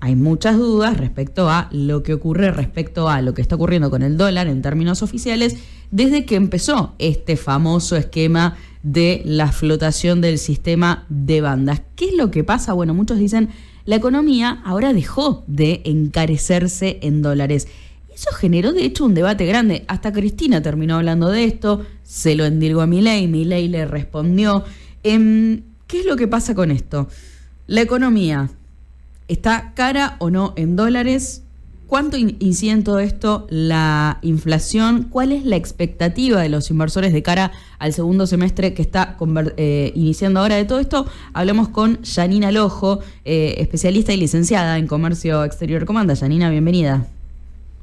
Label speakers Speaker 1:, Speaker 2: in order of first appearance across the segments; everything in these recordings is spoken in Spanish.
Speaker 1: hay muchas dudas respecto a lo que ocurre, respecto a lo que está ocurriendo con el dólar en términos oficiales, desde que empezó este famoso esquema de la flotación del sistema de bandas. ¿Qué es lo que pasa? Bueno, muchos dicen, la economía ahora dejó de encarecerse en dólares. Eso generó, de hecho, un debate grande. Hasta Cristina terminó hablando de esto, se lo endilgó a Milei le respondió. ¿Qué es lo que pasa con esto? La economía, ¿está cara o no en dólares? ¿Cuánto incide en todo esto la inflación? ¿Cuál es la expectativa de los inversores de cara al segundo semestre que está iniciando ahora? De todo esto hablamos con Janina Lojo, especialista y licenciada en Comercio Exterior. ¿Cómo anda, Janina? Bienvenida.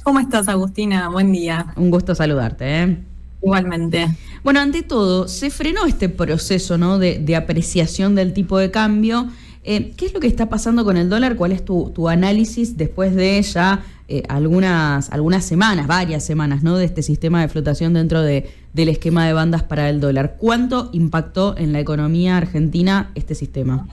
Speaker 2: ¿Cómo estás, Agustina? Buen día.
Speaker 1: Un gusto saludarte.
Speaker 2: Igualmente.
Speaker 1: Bueno, ante todo, se frenó este proceso, ¿no?, de apreciación del tipo de cambio. ¿Qué es lo que está pasando con el dólar? ¿Cuál es tu análisis después de ya algunas semanas, varias semanas, ¿no?, de este sistema de flotación dentro del esquema de bandas para el dólar? ¿Cuánto impactó en la economía argentina este sistema?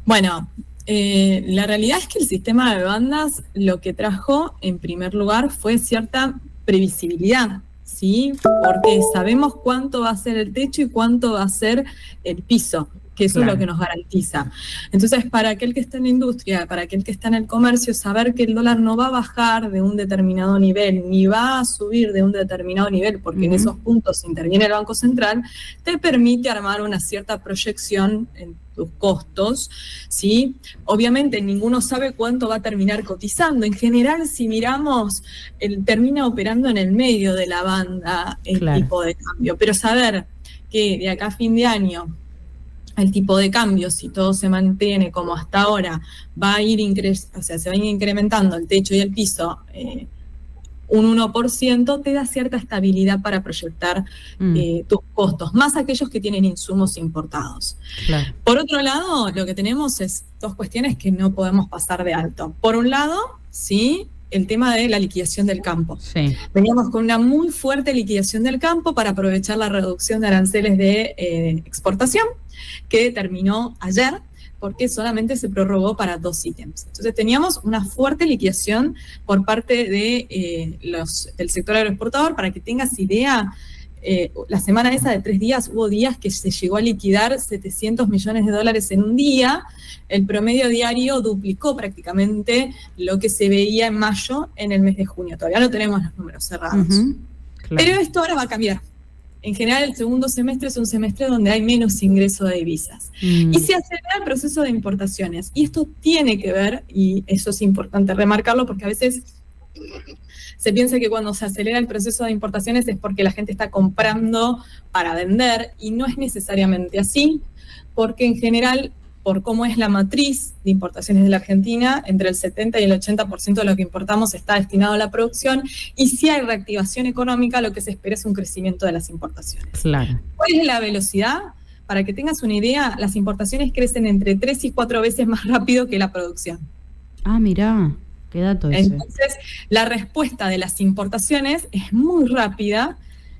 Speaker 2: Bueno, la realidad es que el sistema de bandas lo que trajo, en primer lugar, fue cierta previsibilidad, ¿sí? Porque sabemos cuánto va a ser el techo y cuánto va a ser el piso, que eso es lo que nos garantiza. Entonces, para aquel que está en la industria, para aquel que está en el comercio, saber que el dólar no va a bajar de un determinado nivel, ni va a subir de un determinado nivel, porque en esos puntos interviene el Banco Central, te permite armar una cierta proyección en tus costos, ¿sí? Obviamente ninguno sabe cuánto va a terminar cotizando. En general, si miramos, termina operando en el medio de la banda el tipo de cambio, pero saber que de acá a fin de año el tipo de cambio, si todo se mantiene como hasta ahora, va a ir se va a ir incrementando el techo y el piso un 1%, te da cierta estabilidad para proyectar tus costos, más aquellos que tienen insumos importados. Claro. Por otro lado, lo que tenemos es dos cuestiones que no podemos pasar de alto. Por un lado, sí, el tema de la liquidación del campo. Sí. Veníamos con una muy fuerte liquidación del campo para aprovechar la reducción de aranceles de exportación, que terminó ayer, porque solamente se prorrogó para 2 ítems. Entonces teníamos una fuerte liquidación por parte de del sector agroexportador. Para que tengas idea, la semana esa de 3 días, hubo días que se llegó a liquidar $700 millones en un día. El promedio diario duplicó prácticamente lo que se veía en mayo en el mes de junio. Todavía no tenemos los números cerrados. Claro. Pero esto ahora va a cambiar. En general, el segundo semestre es un semestre donde hay menos ingreso de divisas. Y se acelera el proceso de importaciones. Y esto tiene que ver, y eso es importante remarcarlo, porque a veces se piensa que cuando se acelera el proceso de importaciones es porque la gente está comprando para vender, y no es necesariamente así, porque en general, por cómo es la matriz de importaciones de la Argentina, entre el 70 y el 80% de lo que importamos está destinado a la producción, y si hay reactivación económica, lo que se espera es un crecimiento de las importaciones. Claro. ¿Cuál es la velocidad? Para que tengas una idea, las importaciones crecen entre 3 y 4 veces más rápido que la producción.
Speaker 1: Ah, mirá, qué dato ese.
Speaker 2: Entonces, la respuesta de las importaciones es muy rápida,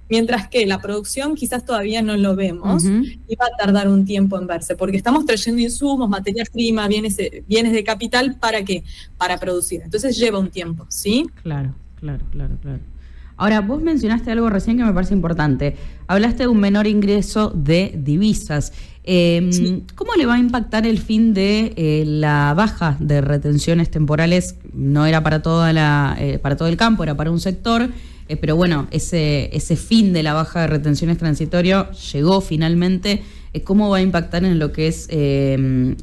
Speaker 2: mientras que la producción quizás todavía no lo vemos y va a tardar un tiempo en verse, porque estamos trayendo insumos, materias primas, bienes de capital, ¿para qué? Para producir. Entonces lleva un tiempo, ¿sí?
Speaker 1: Claro. Ahora, vos mencionaste algo recién que me parece importante. Hablaste de un menor ingreso de divisas. Sí. ¿Cómo le va a impactar el fin de la baja de retenciones temporales? No era para para todo el campo, era para un sector. Pero bueno, ese fin de la baja de retenciones transitorio llegó finalmente. ¿Cómo va a impactar en lo que es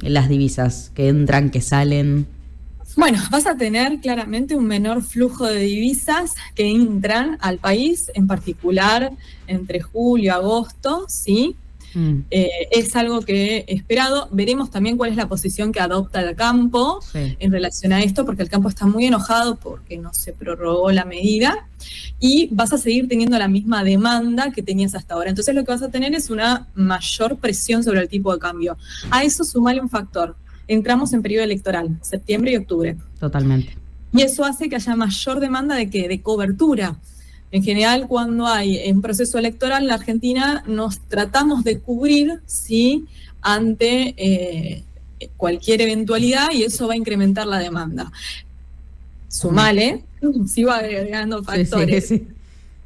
Speaker 1: las divisas que entran, que salen?
Speaker 2: Bueno, vas a tener claramente un menor flujo de divisas que entran al país, en particular entre julio y agosto, ¿sí? Es algo que he esperado. Veremos también cuál es la posición que adopta el campo en relación a esto, porque el campo está muy enojado porque no se prorrogó la medida, y vas a seguir teniendo la misma demanda que tenías hasta ahora. Entonces lo que vas a tener es una mayor presión sobre el tipo de cambio. A eso sumale un factor. Entramos en periodo electoral, septiembre y octubre.
Speaker 1: Totalmente.
Speaker 2: Y eso hace que haya mayor demanda de cobertura. En general, cuando hay un proceso electoral en la Argentina, nos tratamos de cubrir, ¿sí?, ante cualquier eventualidad y eso va a incrementar la demanda. Sumale, sigo agregando factores.
Speaker 1: Sí.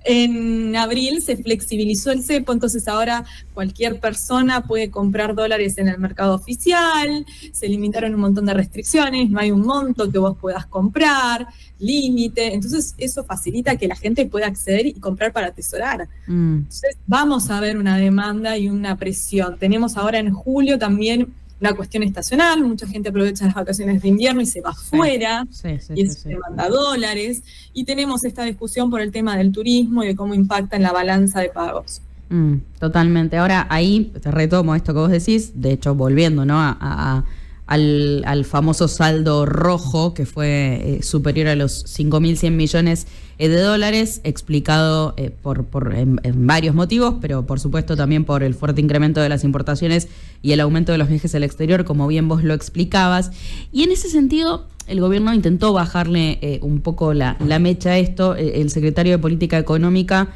Speaker 2: En abril se flexibilizó el cepo, entonces ahora cualquier persona puede comprar dólares en el mercado oficial, se limitaron un montón de restricciones, no hay un monto que vos puedas comprar, límite, entonces eso facilita que la gente pueda acceder y comprar para atesorar. Entonces vamos a ver una demanda y una presión. Tenemos ahora en julio también una cuestión estacional, mucha gente aprovecha las vacaciones de invierno y se va afuera, y eso demanda dólares, y tenemos esta discusión por el tema del turismo y de cómo impacta en la balanza de pagos.
Speaker 1: Totalmente. Ahora, ahí te retomo esto que vos decís, de hecho, volviendo, ¿no? Al famoso saldo rojo, que fue superior a los 5.100 millones de dólares, explicado en varios motivos, pero por supuesto también por el fuerte incremento de las importaciones y el aumento de los viajes al exterior, como bien vos lo explicabas. Y en ese sentido, el gobierno intentó bajarle un poco la mecha a esto. El secretario de Política Económica,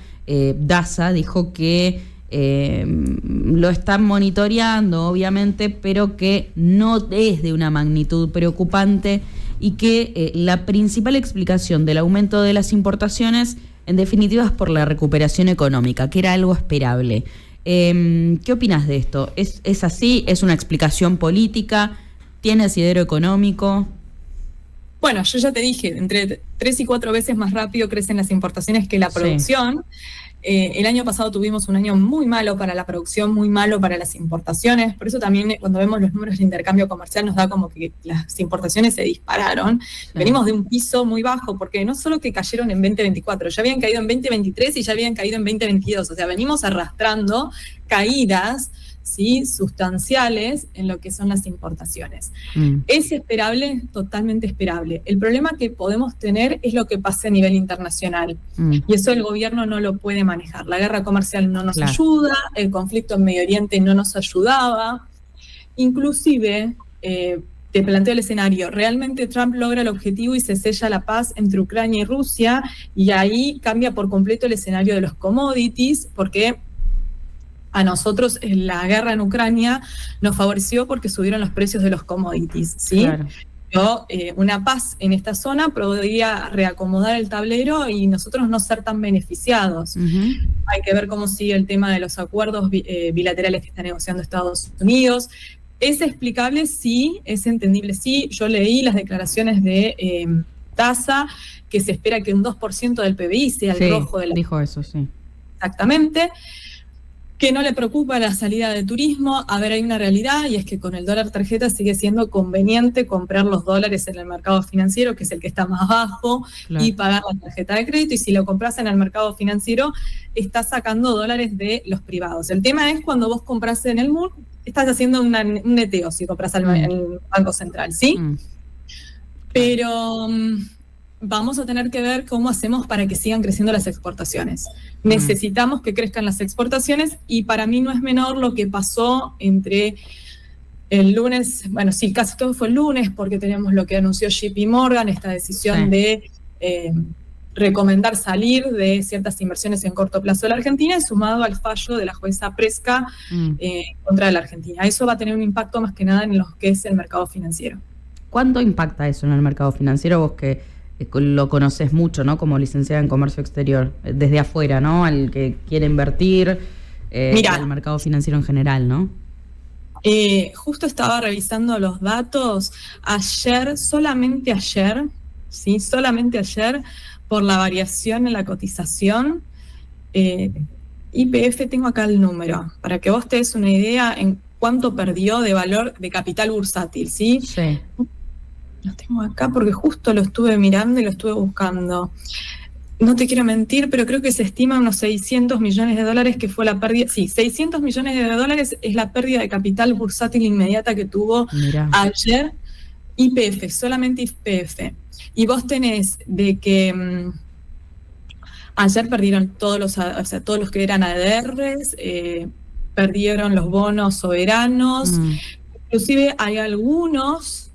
Speaker 1: Daza, dijo que lo están monitoreando, obviamente, pero que no es de una magnitud preocupante y que la principal explicación del aumento de las importaciones, en definitiva, es por la recuperación económica, que era algo esperable. ¿Qué opinas de esto? ¿Es así? ¿Es una explicación política? ¿Tiene asidero económico?
Speaker 2: Bueno, yo ya te dije, entre 3 y 4 veces más rápido crecen las importaciones que la producción. El año pasado tuvimos un año muy malo para la producción, muy malo para las importaciones. Por eso también cuando vemos los números de intercambio comercial nos da como que las importaciones se dispararon. Venimos de un piso muy bajo porque no solo que cayeron en 2024, ya habían caído en 2023 y ya habían caído en 2022. O sea, venimos arrastrando caídas, ¿sí?, sustanciales en lo que son las importaciones. ¿Es esperable? Totalmente esperable. El problema que podemos tener es lo que pase a nivel internacional. Y eso el gobierno no lo puede manejar. La guerra comercial no nos ayuda, el conflicto en Medio Oriente no nos ayudaba. Inclusive, te planteo el escenario, realmente Trump logra el objetivo y se sella la paz entre Ucrania y Rusia, y ahí cambia por completo el escenario de los commodities, porque a nosotros la guerra en Ucrania nos favoreció porque subieron los precios de los commodities, ¿sí? Claro. Pero una paz en esta zona podría reacomodar el tablero y nosotros no ser tan beneficiados. Hay que ver cómo sigue el tema de los acuerdos bilaterales que está negociando Estados Unidos. ¿Es explicable? Sí. ¿Es entendible? Sí. Yo leí las declaraciones de Daza, que se espera que un 2% del PBI sea el rojo de la...
Speaker 1: dijo eso, sí.
Speaker 2: Exactamente. Que no le preocupa la salida de turismo. A ver, hay una realidad y es que con el dólar tarjeta sigue siendo conveniente comprar los dólares en el mercado financiero, que es el que está más bajo, y pagar la tarjeta de crédito. Y si lo compras en el mercado financiero, estás sacando dólares de los privados. El tema es cuando vos compras en el MUR, estás haciendo un neteo si compras en el Banco Central, ¿sí? Pero vamos a tener que ver cómo hacemos para que sigan creciendo las exportaciones. Necesitamos que crezcan las exportaciones y para mí no es menor lo que pasó entre el lunes, bueno, sí, casi todo fue el lunes porque tenemos lo que anunció JP Morgan, esta decisión de recomendar salir de ciertas inversiones en corto plazo de la Argentina, sumado al fallo de la jueza Presca contra la Argentina. Eso va a tener un impacto más que nada en lo que es el mercado financiero.
Speaker 1: ¿Cuánto impacta eso en el mercado financiero? Vos que lo conoces mucho, ¿no? Como licenciada en comercio exterior, desde afuera, ¿no? Al que quiere invertir, al mercado financiero en general, ¿no?
Speaker 2: Justo estaba revisando los datos ayer, solamente ayer, por la variación en la cotización, YPF, tengo acá el número, para que vos te des una idea en cuánto perdió de valor de capital bursátil, ¿sí? Sí. Lo tengo acá porque justo lo estuve mirando y lo estuve buscando. No te quiero mentir, pero creo que se estima unos 600 millones de dólares que fue la pérdida. Sí, 600 millones de dólares es la pérdida de capital bursátil inmediata que tuvo ayer YPF, solamente YPF. Y vos tenés de que ayer perdieron todos los que eran ADRs, perdieron los bonos soberanos, inclusive hay algunos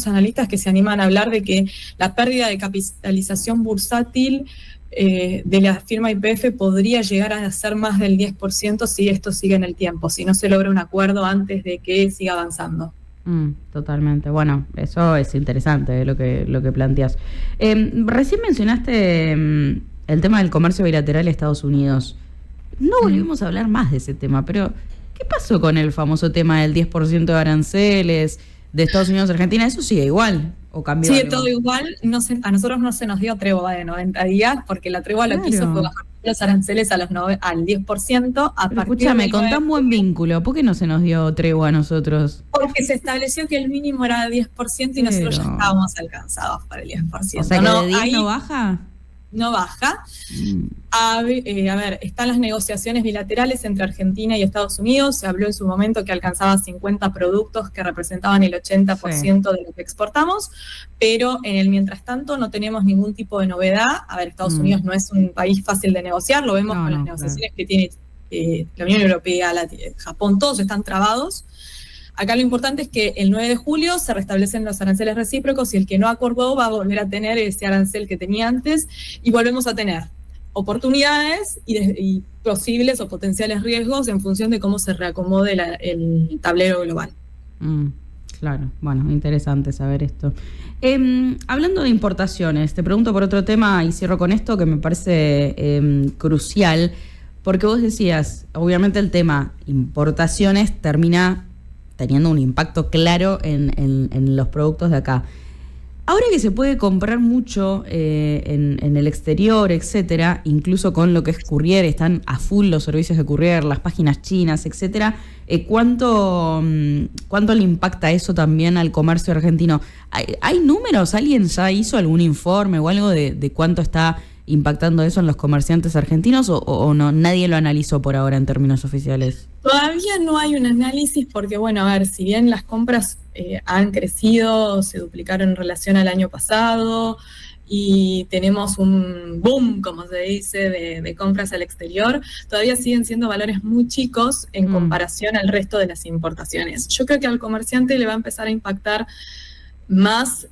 Speaker 2: analistas que se animan a hablar de que la pérdida de capitalización bursátil de la firma YPF podría llegar a ser más del 10% si esto sigue en el tiempo, si no se logra un acuerdo antes de que siga avanzando.
Speaker 1: Totalmente. Bueno, eso es interesante lo que planteas. Recién mencionaste el tema del comercio bilateral de Estados Unidos. No volvimos a hablar más de ese tema, pero ¿qué pasó con el famoso tema del 10% de aranceles de Estados Unidos a Argentina? ¿Eso sigue igual o cambió
Speaker 2: Sigue
Speaker 1: algo?
Speaker 2: todo igual. A nosotros no se nos dio tregua de 90 días, porque la tregua lo que hizo fue bajar los aranceles al 10%.
Speaker 1: Pero escúchame, con tan buen vínculo, ¿por qué no se nos dio tregua a nosotros?
Speaker 2: Porque se estableció que el mínimo era de 10% y nosotros ya estábamos alcanzados para el 10%.
Speaker 1: O sea, que de 10 no baja.
Speaker 2: No baja. A ver, están las negociaciones bilaterales entre Argentina y Estados Unidos. Se habló en su momento que alcanzaba 50 productos que representaban el 80% de lo que exportamos, pero en el mientras tanto no tenemos ningún tipo de novedad. A ver, Estados Unidos no es un país fácil de negociar, lo vemos con las negociaciones que tiene la Unión Europea, Japón, todos están trabados. Acá lo importante es que el 9 de julio se restablecen los aranceles recíprocos y el que no acordó va a volver a tener ese arancel que tenía antes y volvemos a tener oportunidades y posibles o potenciales riesgos en función de cómo se reacomode el tablero global.
Speaker 1: Claro, bueno, interesante saber esto. Hablando de importaciones, te pregunto por otro tema y cierro con esto que me parece crucial, porque vos decías, obviamente el tema importaciones termina teniendo un impacto claro en los productos de acá. Ahora que se puede comprar mucho en el exterior, etcétera, incluso con lo que es courier, están a full los servicios de courier, las páginas chinas, etcétera, ¿cuánto le impacta eso también al comercio argentino? ¿Hay números? ¿Alguien ya hizo algún informe o algo de cuánto está impactando eso en los comerciantes argentinos o no? Nadie lo analizó por ahora en términos oficiales.
Speaker 2: Todavía no hay un análisis porque, bueno, a ver, si bien las compras han crecido, se duplicaron en relación al año pasado y tenemos un boom, como se dice, de compras al exterior, todavía siguen siendo valores muy chicos en comparación al resto de las importaciones. Yo creo que al comerciante le va a empezar a impactar más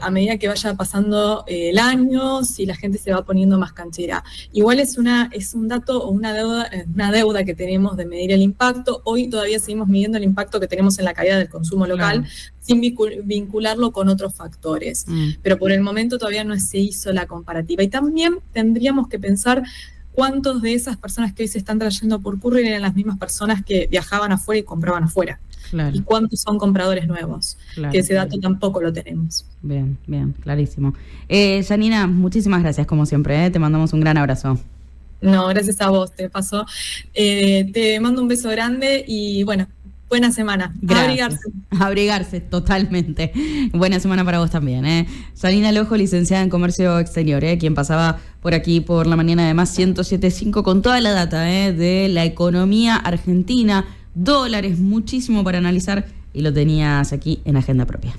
Speaker 2: a medida que vaya pasando el año, si la gente se va poniendo más canchera. Igual es un dato o una deuda que tenemos de medir el impacto. Hoy todavía seguimos midiendo el impacto que tenemos en la caída del consumo local, sin vincularlo con otros factores. Pero por el momento todavía no se hizo la comparativa. Y también tendríamos que pensar cuántos de esas personas que hoy se están trayendo por courier eran las mismas personas que viajaban afuera y compraban afuera. Claro. Y cuántos son compradores nuevos, que ese dato tampoco lo tenemos.
Speaker 1: Bien, clarísimo. Janina, muchísimas gracias como siempre, te mandamos un gran abrazo.
Speaker 2: No, gracias a vos, te pasó. Te mando un beso grande y bueno, buena semana.
Speaker 1: Abrigarse, totalmente. Buena semana para vos también. Janina Lojo, licenciada en Comercio Exterior, quien pasaba por aquí por la mañana, además 107.5 con toda la data de la economía argentina. Dólares, muchísimo para analizar y lo tenías aquí en Agenda Propia.